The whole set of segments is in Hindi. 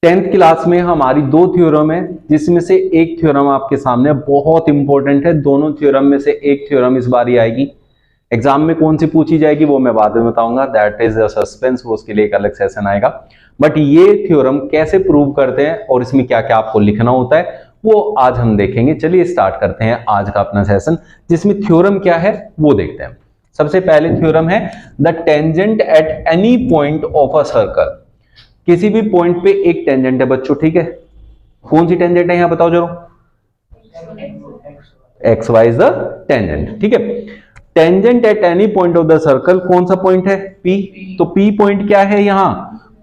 10th क्लास में हमारी दो थ्योरम है, जिसमें से एक थ्योरम आपके सामने बहुत इंपॉर्टेंट है। दोनों थ्योरम में से एक थ्योरम इस बार ही आएगी। एग्जाम में कौन सी पूछी जाएगी वो मैं बाद में बताऊंगा, दैट इज अ सस्पेंस, वो उसके लिए एक अलग सेशन आएगा। बट ये थ्योरम कैसे प्रूव करते हैं और इसमें क्या क्या आपको लिखना होता है वो आज हम देखेंगे। चलिए स्टार्ट करते हैं आज का अपना सेशन, जिसमें थ्योरम क्या है वो देखते हैं। सबसे पहले थ्योरम है the tangent at any point of a circle. किसी भी पॉइंट पे एक टेंजेंट है बच्चों, ठीक है। कौन सी टेंजेंट है यहां बताओ जरा। X y is the tangent, ठीक है। Tangent at any point of the circle, कौन सा पॉइंट है, पी। तो पी पॉइंट क्या है यहां,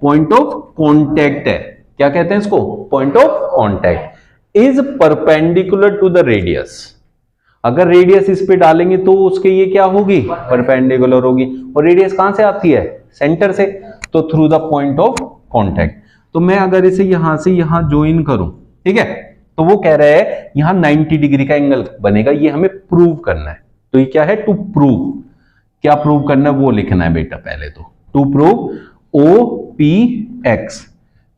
पॉइंट ऑफ कॉन्टेक्ट है। क्या कहते हैं इसको, point of contact. Is perpendicular to the radius. अगर रेडियस इस पे डालेंगे तो उसके ये क्या होगी, परपेंडिकुलर होगी। और रेडियस कहां से आती है, सेंटर से, तो through the point of contact. तो मैं अगर इसे यहां से यहां ज्वाइन करूं, ठीक है, तो वो कह रहा है यहां 90 डिग्री का एंगल बनेगा, ये हमें प्रूव करना है। तो ये क्या है, टू प्रूव। क्या प्रूव करना है वो लिखना है बेटा पहले तो। To prove O P X,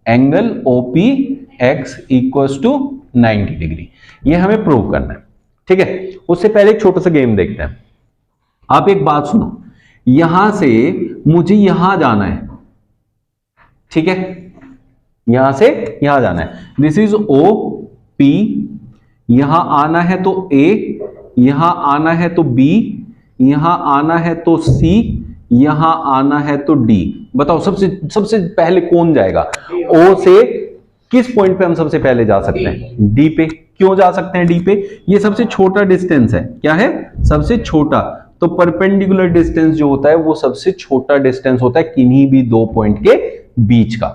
angle O P X equals to 90 degree, ये हमें प्रूव करना है, ठीक है। उससे पहले एक छोटा सा गेम देखते हैं। आप एक बात सुनो, यहां से मुझे यहां जाना है, ठीक है, यहां से यहां जाना है। दिस इज ओ पी, यहां आना है तो ए, यहां आना है तो बी, यहां आना है तो सी, यहां आना है तो डी। बताओ सबसे सबसे पहले कौन जाएगा, ओ से किस पॉइंट पे हम सबसे पहले जा सकते हैं, डी पे। क्यों जा सकते हैं डी पे, ये सबसे छोटा डिस्टेंस है। क्या है, सबसे छोटा। तो परपेंडिकुलर डिस्टेंस जो होता है वो सबसे छोटा डिस्टेंस होता है किन्हीं भी दो पॉइंट के बीच का।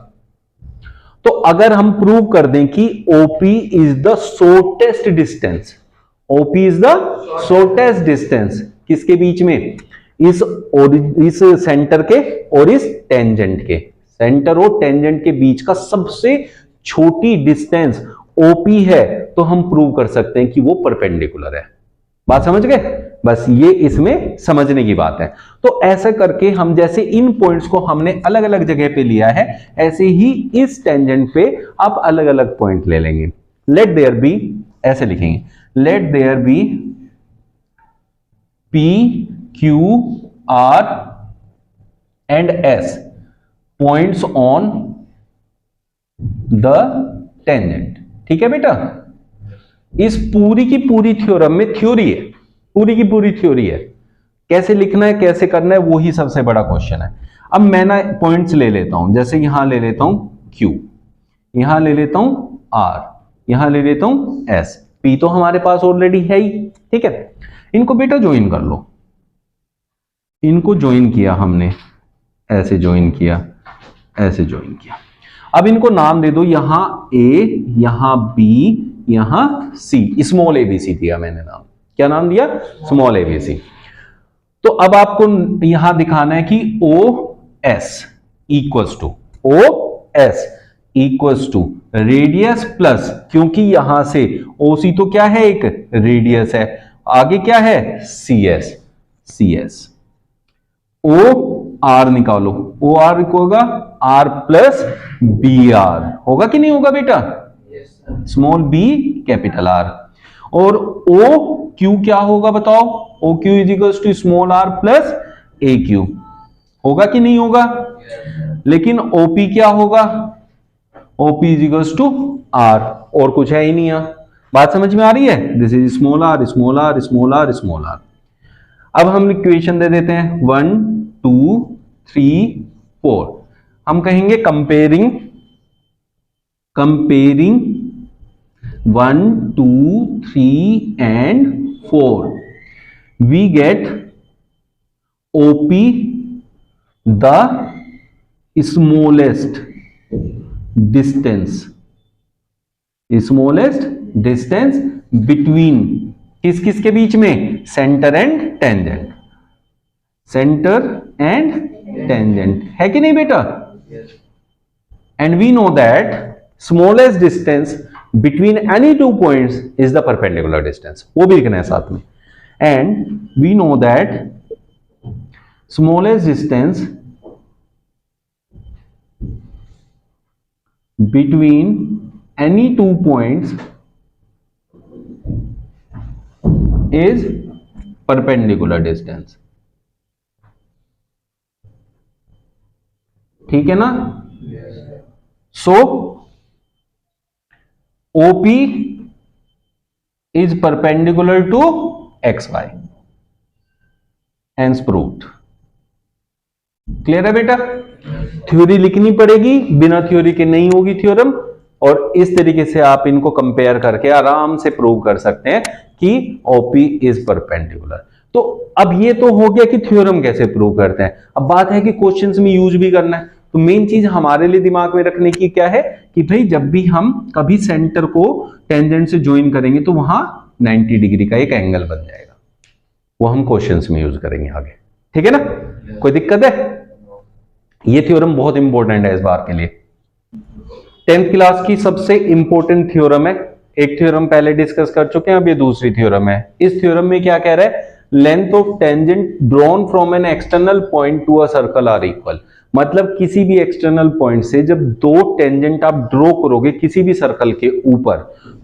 तो अगर हम प्रूव कर दें कि OP is the shortest distance, OP is the shortest distance किसके बीच में, इस सेंटर के और इस टेंजेंट के, सेंटर और टेंजेंट के बीच का सबसे छोटी डिस्टेंस OP है, तो हम प्रूव कर सकते हैं कि वो परपेंडिकुलर है। बात समझ गए, बस ये इसमें समझने की बात है। तो ऐसा करके हम जैसे इन पॉइंट्स को हमने अलग अलग जगह पे लिया है, ऐसे ही इस टेंजेंट पे आप अलग अलग पॉइंट ले लेंगे। लेट देयर बी, ऐसे लिखेंगे, let there be P Q R and S points on the tangent, ठीक है बेटा। इस पूरी की पूरी थ्योरम में थ्योरी है, पूरी की पूरी थ्योरी है। कैसे लिखना है कैसे करना है वही सबसे बड़ा क्वेश्चन है। अब मैं ना पॉइंट्स ले लेता हूं, जैसे यहां ले लेता हूं Q, यहां ले लेता हूं R, यहां ले लेता हूं S, P तो हमारे पास ऑलरेडी है ही, ठीक है। इनको बेटा ज्वाइन कर लो, इनको ज्वाइन किया हमने, ऐसे ज्वाइन किया, ऐसे ज्वाइन किया। अब इनको नाम दे दो, यहां A, यहां B, यहां C, स्मॉल ABC दिया मैंने नाम। क्या नाम दिया, स्मॉल ABC। तो अब आपको यहां दिखाना है कि OS equals to, OS equals to radius plus, क्योंकि यहां से OC तो क्या है, एक रेडियस है, आगे क्या है CS, CS। OR निकालो, OR होगा R प्लस BR, होगा कि नहीं होगा बेटा, स्मॉल b कैपिटल R। और OQ क्या होगा बताओ, OQ is equal to small r plus AQ, होगा कि नहीं होगा। लेकिन OP क्या होगा, OP is equal to R, और कुछ है ही नहीं यहां। बात समझ में आ रही है, this is small r small r small r small r। अब हम इक्वेशन दे देते हैं 1 2 3 4। हम कहेंगे comparing 1 2 3 and 4, we get OP the smallest distance between किस किस के बीच में, centre and tangent, centre and tangent, है कि नहीं बेटा। And we know that smallest distance between any two points is the perpendicular distance, वो भी लिखना है साथ में। And we know that smallest distance between any two points is perpendicular distance। ठीक है ना? सो OP is perpendicular to XY, hence proved। Clear है बेटा? थ्योरी लिखनी पड़ेगी, बिना थ्योरी के नहीं होगी थ्योरम, और इस तरीके से आप इनको कंपेयर करके आराम से प्रूव कर सकते हैं कि OP इज परपेंडिकुलर। तो अब ये तो हो गया कि थ्योरम कैसे प्रूव करते हैं। अब बात है कि क्वेश्चंस में यूज भी करना है। तो मेन चीज हमारे लिए दिमाग में रखने की क्या है कि भाई जब भी हम कभी सेंटर को टेंजेंट से ज्वाइन करेंगे तो वहां 90 डिग्री का एक एंगल बन जाएगा, वो हम क्वेश्चंस में यूज करेंगे आगे। ठीक है ना? कोई दिक्कत है? ये थ्योरम बहुत इंपॉर्टेंट है इस बार के लिए। 10th क्लास की सबसे इंपॉर्टेंट थ्योरम है। एक थ्योरम पहले डिस्कस कर चुके हैं, अब ये दूसरी थ्योरम है। इस थ्योरम में क्या कह रहा है? Length of tangent drawn from an external point to a circle are equal. मतलब किसी भी एक्सटर्नल पॉइंट से जब दो टेंजेंट आप ड्रॉ करोगे किसी भी सर्कल के ऊपर,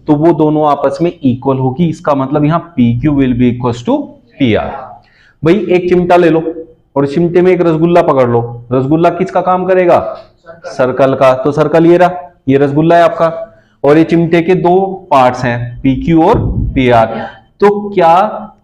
तो वो दोनों आपस में इक्वल होगी। इसका मतलब यहां PQ will be equal to PR। भाई एक चिमटा ले लो और चिमटे में एक रसगुल्ला पकड़ लो। रसगुल्ला किसका काम करेगा? सर्कल का। तो सर्कल ये रहा, ये रसगुल्ला है आपका, और ये चिमटे के दो पार्ट्स हैं PQ और PR। तो क्या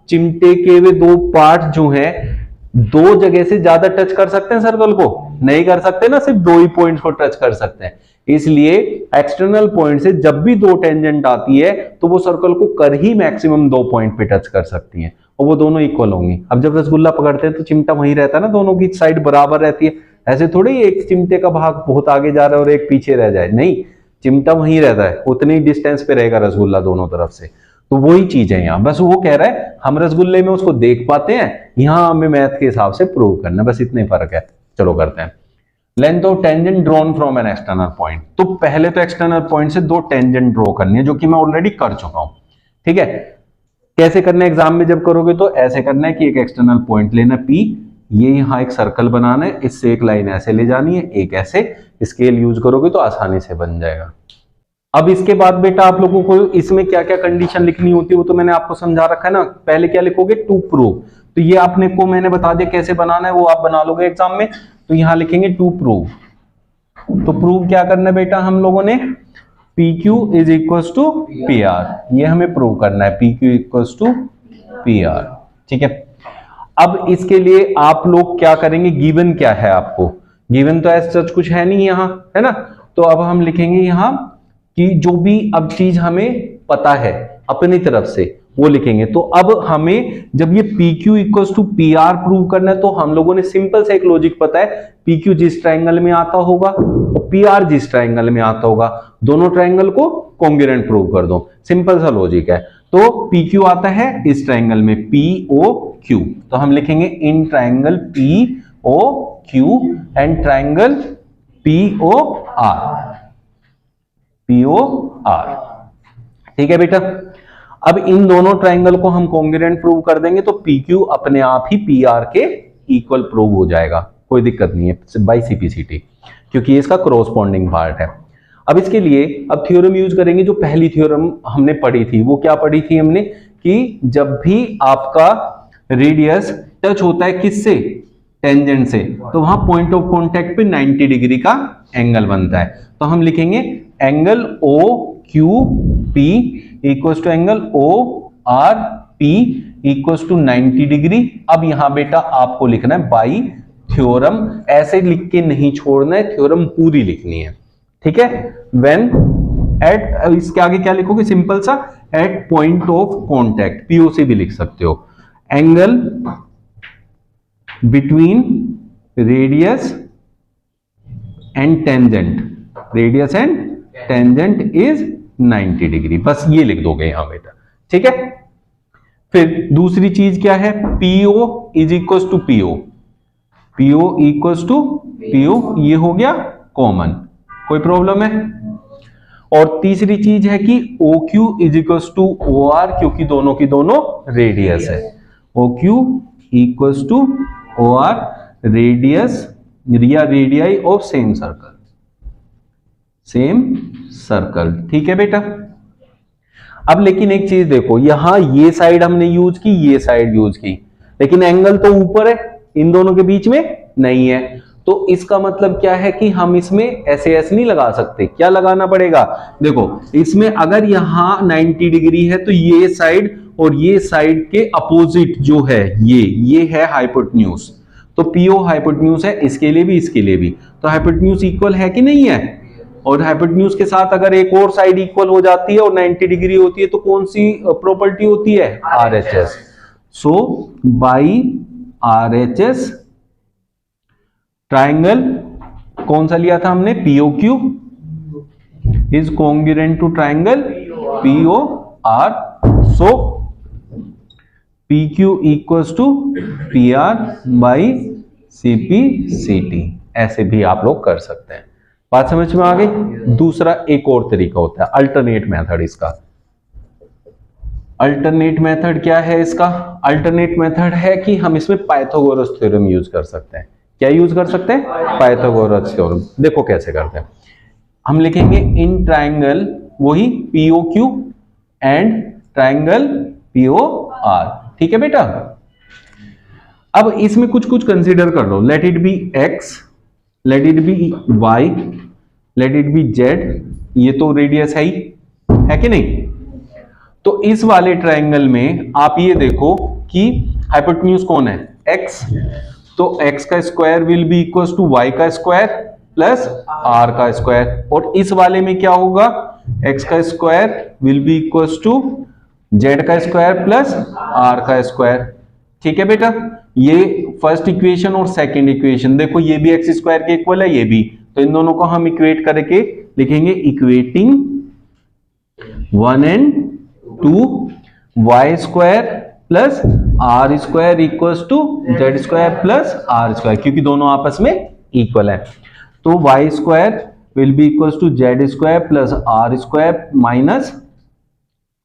चिमटे के वे दो पार्ट जो हैं दो जगह से ज्यादा टच कर सकते हैं सर्कल को? नहीं कर सकते ना, सिर्फ दो ही पॉइंट्स को टच कर सकते हैं। इसलिए एक्सटर्नल पॉइंट से जब भी दो टेंजेंट आती है तो वो सर्कल को कर ही मैक्सिमम दो पॉइंट पे टच कर सकती हैं, और वो दोनों इक्वल होंगी। अब जब रसगुल्ला पकड़ते हैं तो चिमटा वहीं रहता है ना, दोनों की साइड बराबर रहती है। ऐसे थोड़ी एक चिमटे का भाग बहुत आगे जा रहा है और एक पीछे रह जाए, नहीं, चिमटा वहीं रहता है, उतनी डिस्टेंस पे रहेगा रसगुल्ला दोनों तरफ से। तो वही चीज है यहाँ, बस वो कह रहा है हम रसगुल्ले में उसको देख पाते हैं, यहाँ हमें मैथ के हिसाब से प्रूव करना, बस इतने फर्क है। चलो करते हैं। Length of tangent drawn from an external point. तो पहले तो एक्सटर्नल पॉइंट से दो टेंजेंट ड्रॉ करनी है, जो कि मैं ऑलरेडी कर चुका हूं। ठीक है? कैसे करना है? एग्जाम में जब करोगे तो ऐसे करना है कि एक एक्सटर्नल पॉइंट लेना P, ये यहाँ एक सर्कल बनाना है, इससे एक लाइन ऐसे ले जानी है, एक ऐसे। स्केल यूज करोगे तो आसानी से बन जाएगा। अब इसके बाद बेटा आप लोगों को इसमें क्या क्या कंडीशन लिखनी होती है वो तो मैंने आपको समझा रखा है ना। पहले क्या लिखोगे? To prove. तो ये आपने को मैंने बता दिया कैसे बनाना है, वो आप बना लोगे एग्जाम में। तो यहां लिखेंगे टू प्रूव। तो प्रूव क्या करना है बेटा हम लोगों ने? PQ is equal to PR, ये हमें प्रूव करना है, PQ इक्वल टू PR। ठीक है? अब इसके लिए आप लोग क्या करेंगे? गिवन क्या है आपको? गिवन तो ऐसा सच कुछ है नहीं यहाँ, है ना? तो अब हम लिखेंगे यहाँ कि जो भी अब चीज हमें पता है अपनी तरफ से वो लिखेंगे। तो अब हमें जब ये PQ equal to PR prove करना है तो हम लोगों ने सिंपल सा एक लॉजिक पता है, PQ जिस ट्रायंगल में आता होगा और PR जिस ट्रायंगल में आता होगा, दोनों ट्रायंगल को कॉन्ग्रुएंट प्रूव कर दो। सिंपल सा लॉजिक है। तो PQ आता है इस ट्रायंगल में POQ, तो हम लिखेंगे in triangle POQ and triangle POR। ठीक है बेटा? अब इन दोनों ट्रायंगल को हम कॉन्ग्रुएंट प्रूव कर देंगे तो PQ अपने आप ही PR के इक्वल प्रूव हो जाएगा, कोई दिक्कत नहीं है, बाय CPCT, क्योंकि ये इसका कॉरस्पॉन्डिंग पार्ट है। अब इसके लिए अब थ्योरम यूज करेंगे। जो पहली थ्योरम हमने पढ़ी थी वो क्या पढ़ी थी हमने? कि जब भी आपका रेडियस टच होता है किससे? टेंजेंट से, तो वहां पॉइंट ऑफ कांटेक्ट पे 90 डिग्री का एंगल बनता है। तो हम लिखेंगे angle OQP equal to angle ORP equal to 90 degree. अब यहां बेटा आपको लिखना है बाई थ्योरम, ऐसे लिख के नहीं छोड़ना है, थ्योरम पूरी लिखनी है। ठीक है? व्हेन एट, इसके आगे क्या लिखोगे? सिंपल सा, at point of contact, POC भी लिख सकते हो, angle between radius and tangent, radius and tangent is 90 degree. बस ये लिख दोगे यहां बेटा। ठीक है? फिर दूसरी चीज क्या है? PO is equal to PO, PO equal to PO, ये हो गया कॉमन, कोई प्रॉब्लम है? और तीसरी चीज है कि OQ is equal to OR, क्योंकि दोनों की दोनों रेडियस है। OQ equal to OR, radius या radii of same circle. Same circle. ठीक है बेटा। अब लेकिन एक चीज देखो, यहां ये साइड हमने यूज की, ये साइड यूज की, लेकिन एंगल तो ऊपर है, इन दोनों के बीच में नहीं है। तो इसका मतलब क्या है कि हम इसमें ऐसे ऐसे नहीं लगा सकते, क्या लगाना पड़ेगा? देखो इसमें अगर यहां 90 डिग्री है तो ये साइड और ये साइड के अपोजिट जो है ये है हाइपोटेन्यूज। तो पीओ हाइपोटेन्यूज है, इसके लिए भी इसके लिए भी। तो हाइपोटेन्यूज इक्वल है कि नहीं है? और हाइपोटेन्यूज के साथ अगर एक और साइड इक्वल हो जाती है और 90 डिग्री होती है तो कौन सी प्रॉपर्टी होती है? RHS. So by RHS triangle कौन सा लिया था हमने? POQ is congruent to triangle POR. So PQ equals to PR by CP/CT। ऐसे भी आप लोग कर सकते हैं। बात समझ में आ गई? दूसरा एक और तरीका होता है अल्टरनेट मेथड। इसका अल्टरनेट मेथड क्या है? इसका अल्टरनेट मेथड है कि हम इसमें पाइथागोरस थ्योरम यूज कर सकते हैं। क्या यूज कर सकते हैं? Pythagoras theorem. देखो कैसे करते हैं। हम लिखेंगे इन ट्राइंगल वही POQ एंड ट्राइंगल POR। ठीक है बेटा। अब इसमें कुछ कुछ कंसीडर कर लो। Let it be x, let it be y, let it be z। ये तो रेडियस है ही, है कि नहीं? तो इस वाले ट्राइंगल में आप ये देखो कि हाइपोटेन्यूज कौन है? x। तो x का square will be equal to y का स्क्वायर प्लस r का स्क्वायर। और इस वाले में क्या होगा? x का square will be equal to z का स्क्वायर प्लस r का स्क्वायर। ठीक है बेटा। ये फर्स्ट इक्वेशन और सेकंड इक्वेशन देखो, ये भी एक्स स्क्वायर के इक्वल है, ये भी। तो इन दोनों को हम इक्वेट करके लिखेंगे equating 1 and 2 y square plus r square equals to z square plus r square, क्योंकि दोनों आपस में इक्वल है। तो y square will be equals to z square plus r square minus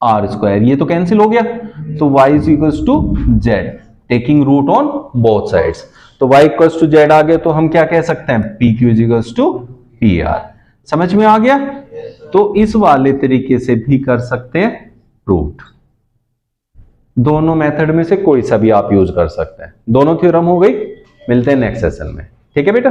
r square. ये तो कैंसिल हो गया। तो y is equals to z taking root on both sides. तो y इक्वल्स टू z आ गया तो हम क्या कह सकते हैं? PQ is equals to PR। समझ में आ गया? तो इस वाले तरीके से भी कर सकते हैं प्रूव्ड। दोनों मेथड में से कोई सा भी आप यूज कर सकते हैं। दोनों थ्योरम हो गई। मिलते हैं नेक्स्ट सेशन में। ठीक है बेटा।